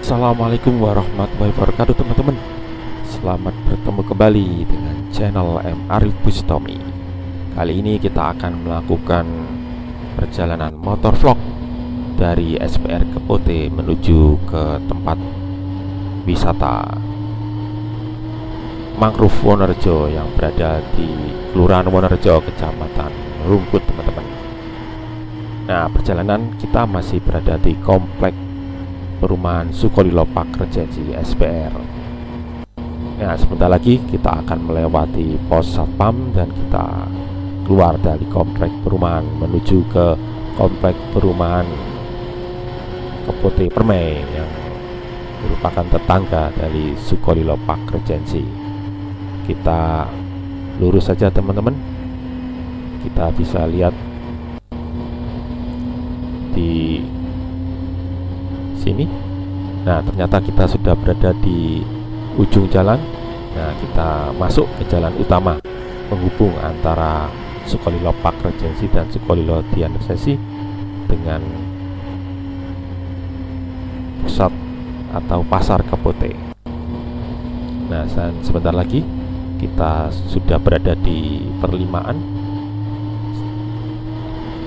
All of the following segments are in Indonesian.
Assalamualaikum warahmatullahi wabarakatuh teman-teman. Selamat bertemu kembali dengan channel M. Arif Bustami. Kali ini kita akan melakukan perjalanan motor vlog dari SPR Kepote menuju ke tempat wisata Mangrove Wonorejo yang berada di Kelurahan Wonorejo, Kecamatan Rungkut, teman-teman. Nah, perjalanan kita masih berada di komplek perumahan Sukolilo Park Regency SPR. Nah, sebentar lagi kita akan melewati pos satpam dan kita keluar dari komplek perumahan menuju ke komplek perumahan Kepote Permai yang merupakan tetangga dari Sukolilo Park Regency. Kita lurus saja teman-teman. Kita bisa lihat di sini. Nah, ternyata kita sudah berada di ujung jalan. Nah, kita masuk ke jalan utama penghubung antara Sukolilo Park Regency dan Sukolilo Dian Regency dengan pusat atau pasar Kepote. Nah, dan sebentar lagi kita sudah berada di perlimaan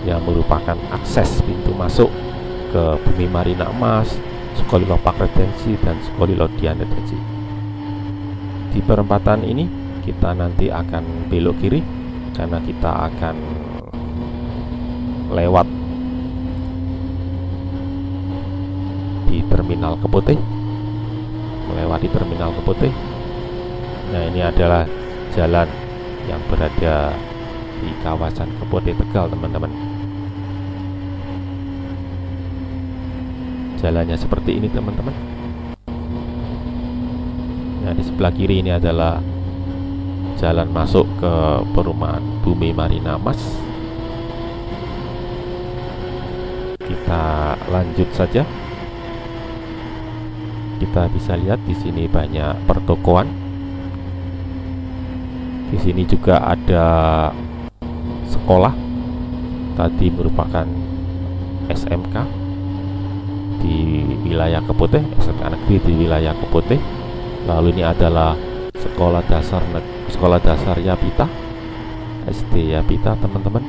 yang merupakan akses pintu masuk ke Bumi Marina Emas, Sukolilo Park Regency dan Sukolilo Dian Regency. Di perempatan ini kita nanti akan belok kiri karena kita akan lewat di Terminal Kepote, melewati Terminal Kepote. Nah, ini adalah jalan yang berada di kawasan Kepote Tegal, teman-teman. Jalannya seperti ini, teman-teman. Nah, di sebelah kiri ini adalah jalan masuk ke perumahan Bumi Marina Emas. Kita lanjut saja. Kita bisa lihat di sini banyak pertokoan. Di sini juga ada sekolah. Tadi merupakan SMK di wilayah Kepote, SMK negeri di wilayah Kepote. Lalu ini adalah sekolah dasar Yapita, SD Yapita, teman-teman.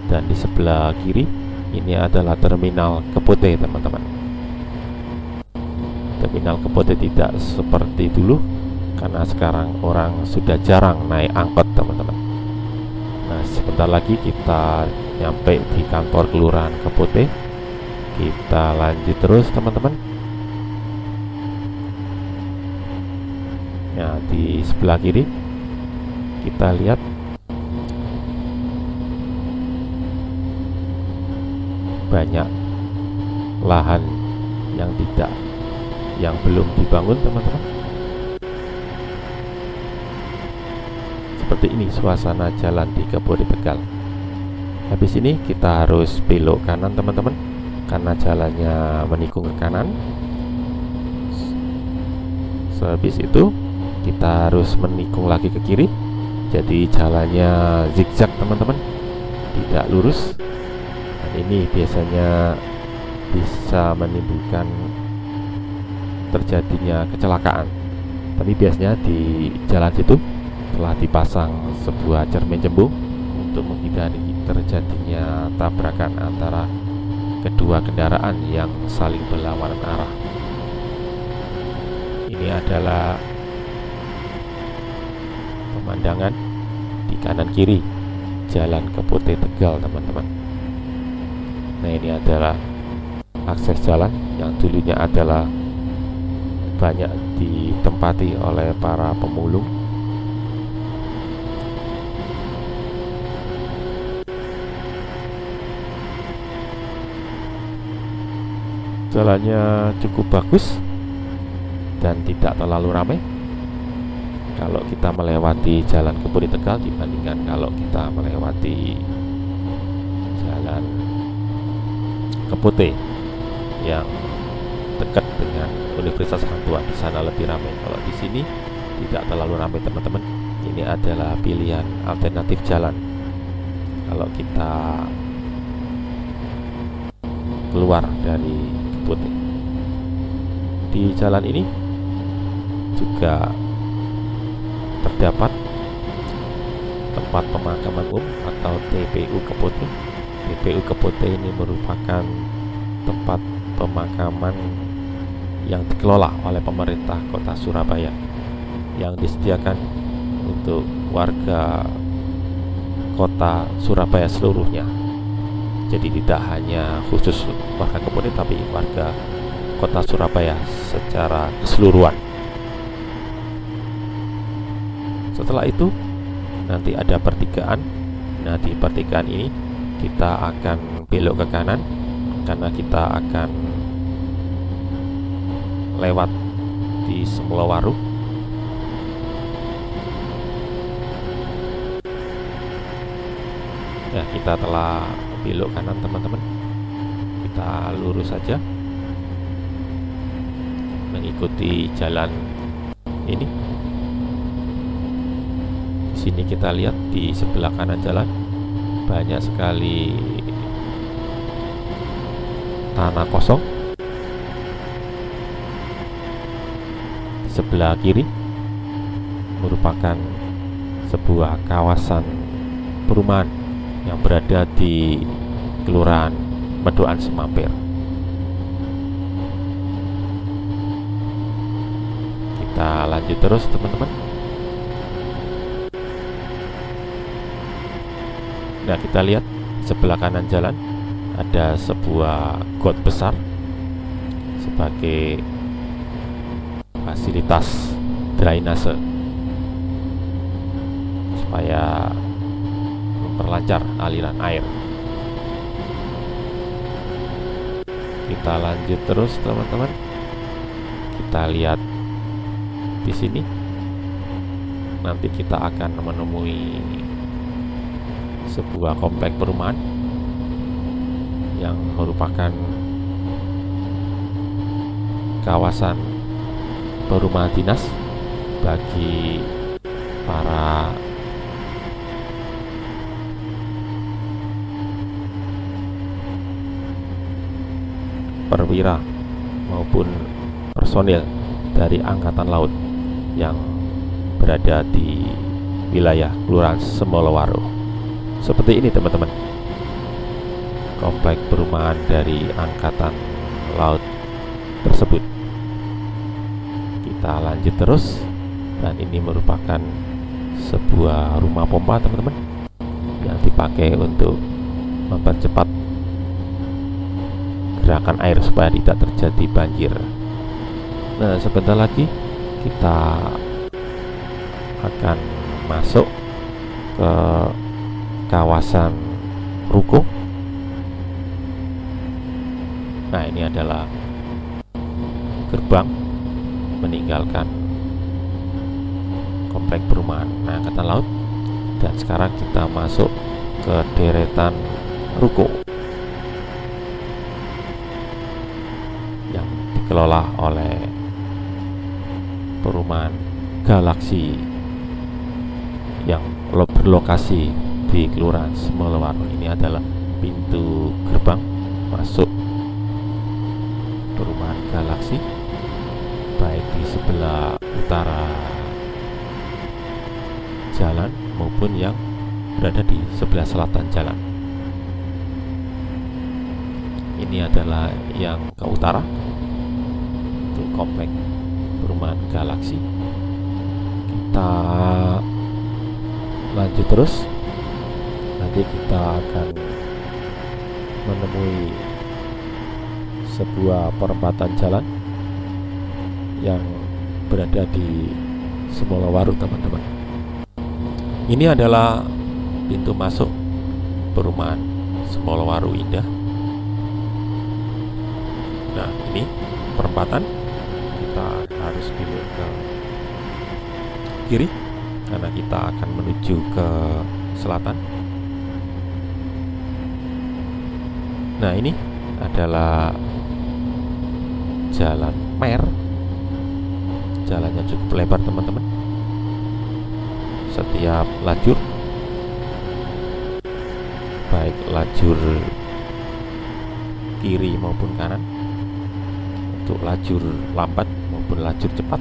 Dan di sebelah kiri ini adalah Terminal Kepote, teman-teman. Terminal Kepote tidak seperti dulu karena sekarang orang sudah jarang naik angkot, teman-teman. Nah, sebentar lagi kita nyampe di kantor kelurahan Kepote. Kita lanjut terus, teman-teman. Nah, di sebelah kiri kita lihat banyak lahan yang belum dibangun, teman-teman. Seperti ini suasana jalan di Kepote Tegal. Habis ini kita harus belok kanan, teman-teman, karena jalannya menikung ke kanan. Sehabis itu kita harus menikung lagi ke kiri. Jadi jalannya zigzag, teman-teman, tidak lurus. Dan ini biasanya bisa menimbulkan terjadinya kecelakaan. Tapi biasanya di jalan situ telah dipasang sebuah cermin cembung untuk menghindari terjadinya tabrakan antara kedua kendaraan yang saling berlawanan arah. Ini adalah pemandangan di kanan kiri jalan Kepote Tegal, teman-teman. Nah, ini adalah akses jalan yang dulunya adalah banyak ditempati oleh para pemulung. Jalannya cukup bagus dan tidak terlalu ramai kalau kita melewati jalan Kepote Tegal dibandingkan kalau kita melewati jalan Kepote yang dekat dengan Universitas Hang Tuah. Di sana lebih ramai. Kalau di sini tidak terlalu ramai, teman-teman. Ini adalah pilihan alternatif jalan kalau kita keluar dari Kepote. di jalan ini juga terdapat tempat pemakaman umum atau TPU Kepote. TPU Kepote ini merupakan tempat pemakaman yang dikelola oleh pemerintah Kota Surabaya, yang disediakan untuk warga Kota Surabaya seluruhnya. Jadi tidak hanya khusus warga Kepote, tapi warga Kota Surabaya secara keseluruhan. Setelah itu nanti ada pertigaan. Nah, di pertigaan ini kita akan belok ke kanan karena kita akan lewat di Semolowaru. Ya, kita telah belok kanan teman-teman. Kita lurus saja mengikuti jalan ini. Di sini kita lihat di sebelah kanan jalan banyak sekali tanah kosong. Di sebelah kiri merupakan sebuah kawasan perumahan yang berada di Kelurahan Medokan Semampir. Kita lanjut terus teman-teman. Nah, kita lihat sebelah kanan jalan ada sebuah got besar sebagai fasilitas drainase supaya memperlancar aliran air. Kita lanjut terus teman-teman. Kita lihat di sini nanti kita akan menemui sebuah komplek perumahan yang merupakan kawasan perumahan dinas bagi para perwira maupun personil dari Angkatan Laut yang berada di wilayah Kelurahan Semolowaru. Seperti ini teman-teman, komplek perumahan dari Angkatan Laut tersebut. Kita lanjut terus, dan ini merupakan sebuah rumah pompa teman-teman yang dipakai untuk mempercepat gerakan air supaya tidak terjadi banjir. Nah, sebentar lagi kita akan masuk ke kawasan ruko. Nah, ini adalah gerbang meninggalkan komplek perumahan Angkatan Laut, dan sekarang kita masuk ke deretan ruko yang dikelola oleh perumahan Galaksi yang berlokasi di Kelurahan Semolowaru. Ini adalah pintu gerbang masuk perumahan Galaksi, baik di sebelah utara jalan maupun yang berada di sebelah selatan jalan. Ini adalah yang ke utara untuk komplek perumahan Galaksi. Kita lanjut terus, nanti kita akan menemui sebuah perempatan jalan yang berada di Semolowaru teman-teman. Ini adalah pintu masuk perumahan Semolowaru Indah. Nah, ini perempatan, kita harus belok ke kiri karena kita akan menuju ke selatan. Nah, ini adalah jalan Mer. Jalannya cukup lebar teman-teman. Setiap lajur, baik lajur kiri maupun kanan, itu untuk lajur lambat maupun lajur cepat.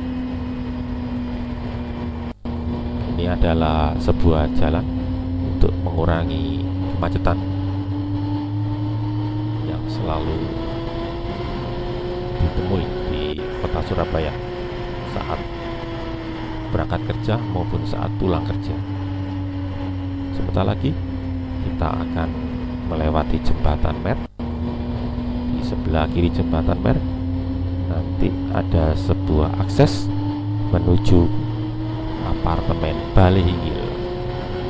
Ini adalah sebuah jalan untuk mengurangi kemacetan yang selalu ditemui di kota Surabaya saat berangkat kerja maupun saat pulang kerja. Sebentar lagi kita akan melewati jembatan Mer. Di sebelah kiri jembatan Mer nanti ada sebuah akses menuju apartemen Bale Hinggil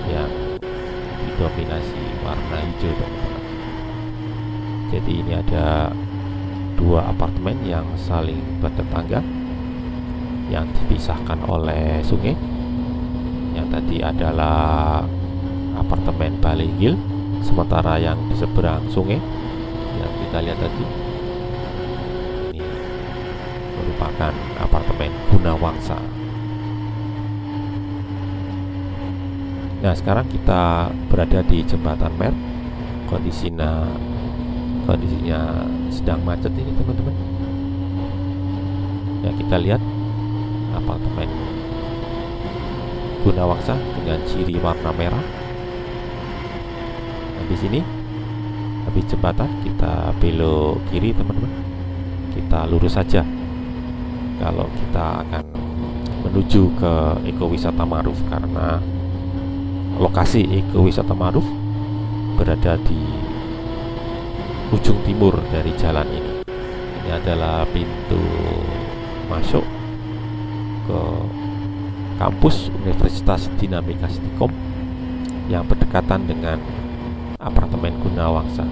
yang didominasi warna hijau, teman-teman. Jadi ini ada dua apartemen yang saling bertetangga, yang dipisahkan oleh sungai. Yang tadi adalah apartemen Bale Hinggil, sementara yang di seberang sungai yang kita lihat tadi ini merupakan apartemen Gunawangsa. Nah, sekarang kita berada di jembatan Mer. Kondisinya sedang macet ini, teman-teman. Ya, kita lihat apartemen Gunawangsa dengan ciri warna merah. Habis ini, habis jembatan kita belok kiri, teman-teman. Kita lurus saja kalau kita akan menuju ke ekowisata Maruf, karena lokasi ekowisata Maruf berada di ujung timur dari jalan ini. Ini adalah pintu masuk ke kampus Universitas Dinamika Stikom yang berdekatan dengan apartemen Gunawangsa.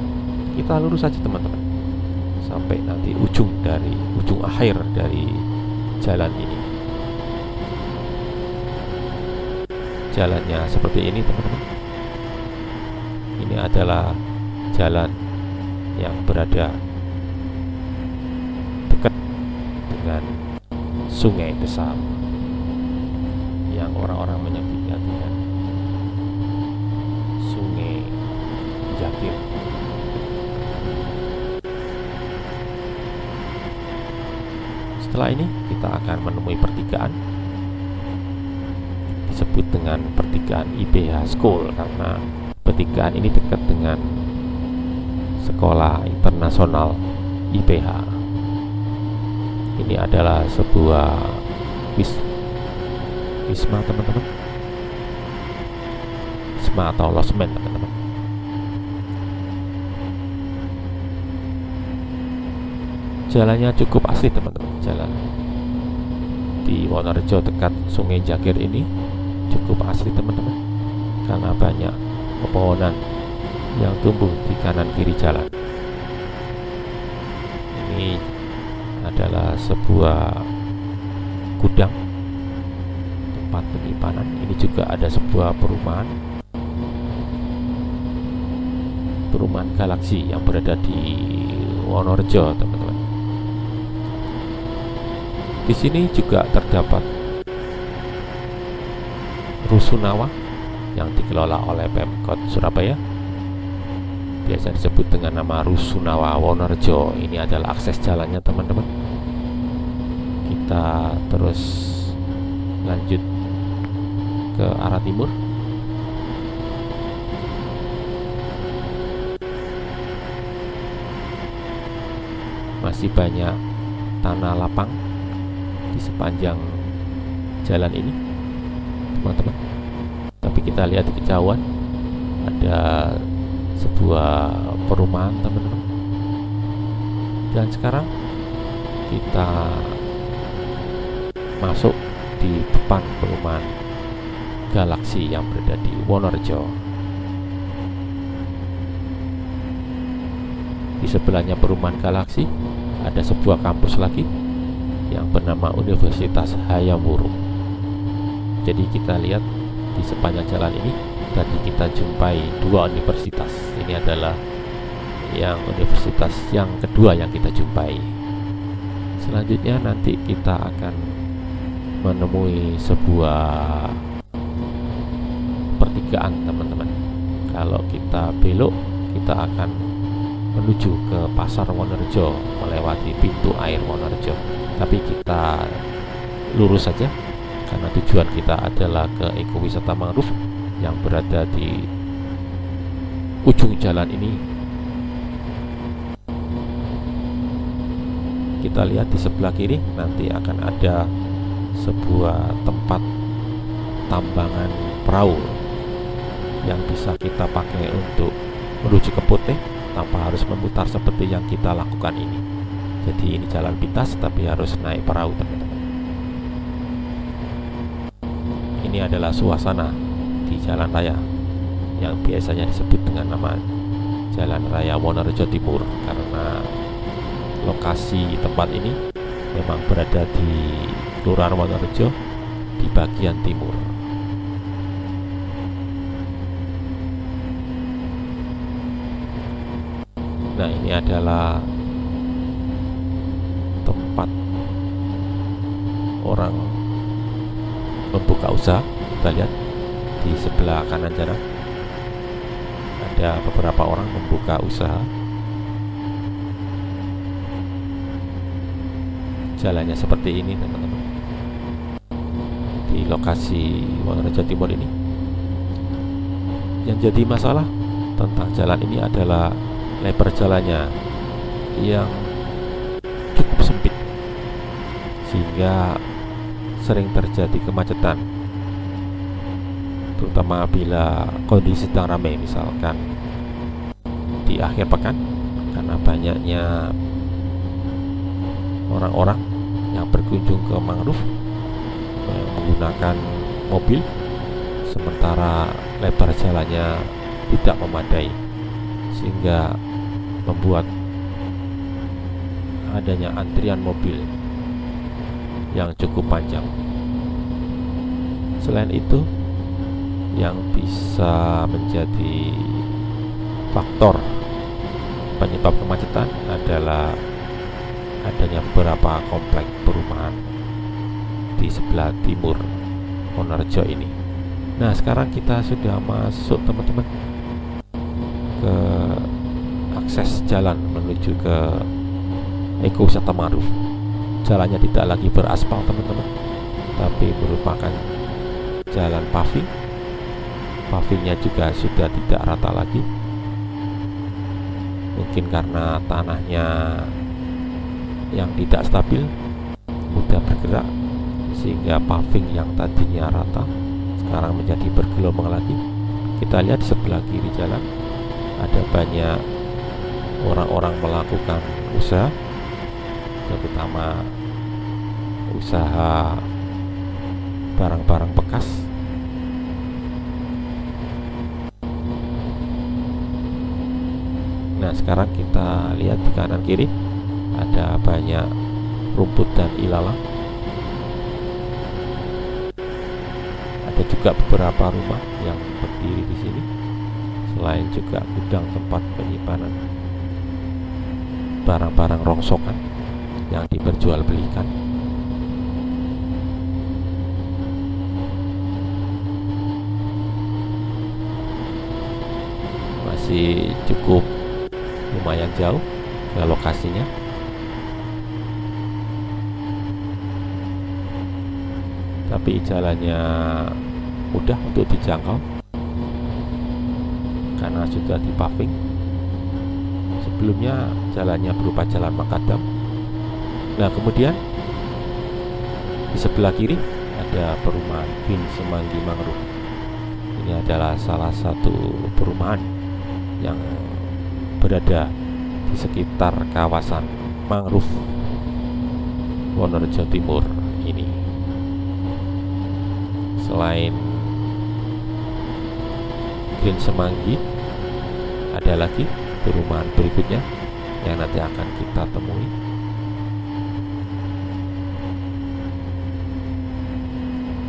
Kita lurus saja, teman-teman, sampai nanti ujung akhir dari jalan ini. Jalannya seperti ini, teman-teman. Ini adalah jalan yang berada dekat dengan sungai besar yang orang-orang menyebutnya dengan Sungai Jakir. Setelah ini kita akan menemui pertigaan, disebut dengan pertigaan IPH School karena pertigaan ini dekat dengan Sekolah Internasional IPH. Ini adalah sebuah wisma, teman-teman. Wisma atau losmen, teman-teman. Jalannya cukup asli, teman-teman. Jalan di Wonorejo dekat Sungai Jakir ini cukup asli, teman-teman, karena banyak pepohonan yang tumbuh di kanan kiri jalan. Ini adalah sebuah gudang tempat penyimpanan. Ini juga ada sebuah perumahan Galaksi yang berada di Wonorejo, teman-teman. Di sini juga terdapat Rusunawa yang dikelola oleh Pemkot Surabaya, biasa disebut dengan nama Rusunawa Wonorejo. Ini adalah akses jalannya, teman-teman. Kita terus lanjut ke arah timur. Masih banyak tanah lapang di sepanjang jalan ini, teman-teman. Tapi kita lihat di kejauhan ada sebuah perumahan, teman-teman. Dan sekarang kita masuk di depan perumahan Galaksi yang berada di Wonorejo. Di sebelahnya perumahan Galaksi ada sebuah kampus lagi yang bernama Universitas Hayam Wuruk. Jadi kita lihat di sepanjang jalan ini tadi kita jumpai dua universitas. Ini adalah yang universitas yang kedua yang kita jumpai. Selanjutnya nanti kita akan menemui sebuah pertigaan, teman-teman. Kalau kita belok, kita akan menuju ke Pasar Wonorejo melewati pintu air Wonorejo, tapi kita lurus saja karena tujuan kita adalah ke ekowisata mangrove yang berada di ujung jalan ini. Kita lihat di sebelah kiri nanti akan ada sebuah tempat tambangan perahu yang bisa kita pakai untuk menuju ke Putih tanpa harus memutar seperti yang kita lakukan ini. Jadi ini jalan pintas tapi harus naik perahu, teman-teman. Ini adalah suasana di jalan raya yang biasanya disebut dengan nama Jalan Raya Wonorejo Timur, karena lokasi tempat ini memang berada di Kelurahan Wonorejo di bagian timur. Nah, ini adalah tempat orang membuka usaha. Kita lihat di sebelah kanan sana ada beberapa orang membuka usaha. Jalannya seperti ini, teman-teman, di lokasi Wonorejo Timur ini. Yang jadi masalah tentang jalan ini adalah lebar jalannya yang cukup sempit, sehingga sering terjadi kemacetan, terutama bila kondisi sedang ramai, misalkan di akhir pekan, karena banyaknya orang-orang yang berkunjung ke mangrove menggunakan mobil, sementara lebar jalannya tidak memadai, sehingga membuat adanya antrian mobil yang cukup panjang. Selain itu, yang bisa menjadi faktor penyebab kemacetan adalah adanya beberapa komplek perumahan di sebelah timur Wonorejo ini. Nah, sekarang kita sudah masuk, teman-teman, ke akses jalan menuju ke ekowisata mangrove. Jalannya tidak lagi beraspal, teman-teman, tapi merupakan jalan paving. Pavingnya juga sudah tidak rata lagi, mungkin karena tanahnya yang tidak stabil, mudah bergerak, sehingga paving yang tadinya rata sekarang menjadi bergelombang lagi. Kita lihat di sebelah kiri jalan ada banyak orang-orang melakukan usaha, terutama usaha barang-barang bekas. Nah, sekarang kita lihat di kanan kiri ada banyak rumput dan ilalang. Ada juga beberapa rumah yang berdiri di sini, selain juga gudang tempat penyimpanan barang-barang rongsokan yang diperjualbelikan. Masih cukup lumayan jauh ke lokasinya. Tapi jalannya mudah untuk dijangkau karena sudah dipaving. Sebelumnya jalannya berupa jalan makadam. Nah, kemudian di sebelah kiri ada perumahan Green Semanggi Mangrove. Ini adalah salah satu perumahan yang berada di sekitar kawasan mangrove Wonorejo Timur ini. Selain Green Semanggi, ada lagi perumahan berikutnya yang nanti akan kita temui.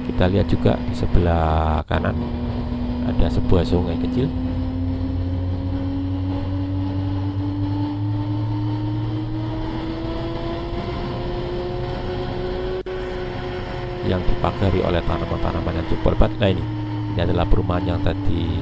Kita lihat juga di sebelah kanan ada sebuah sungai kecil. Yang dipagari oleh tanaman-tanaman yang cukup lebat. Nah, ini adalah perumahan yang tadi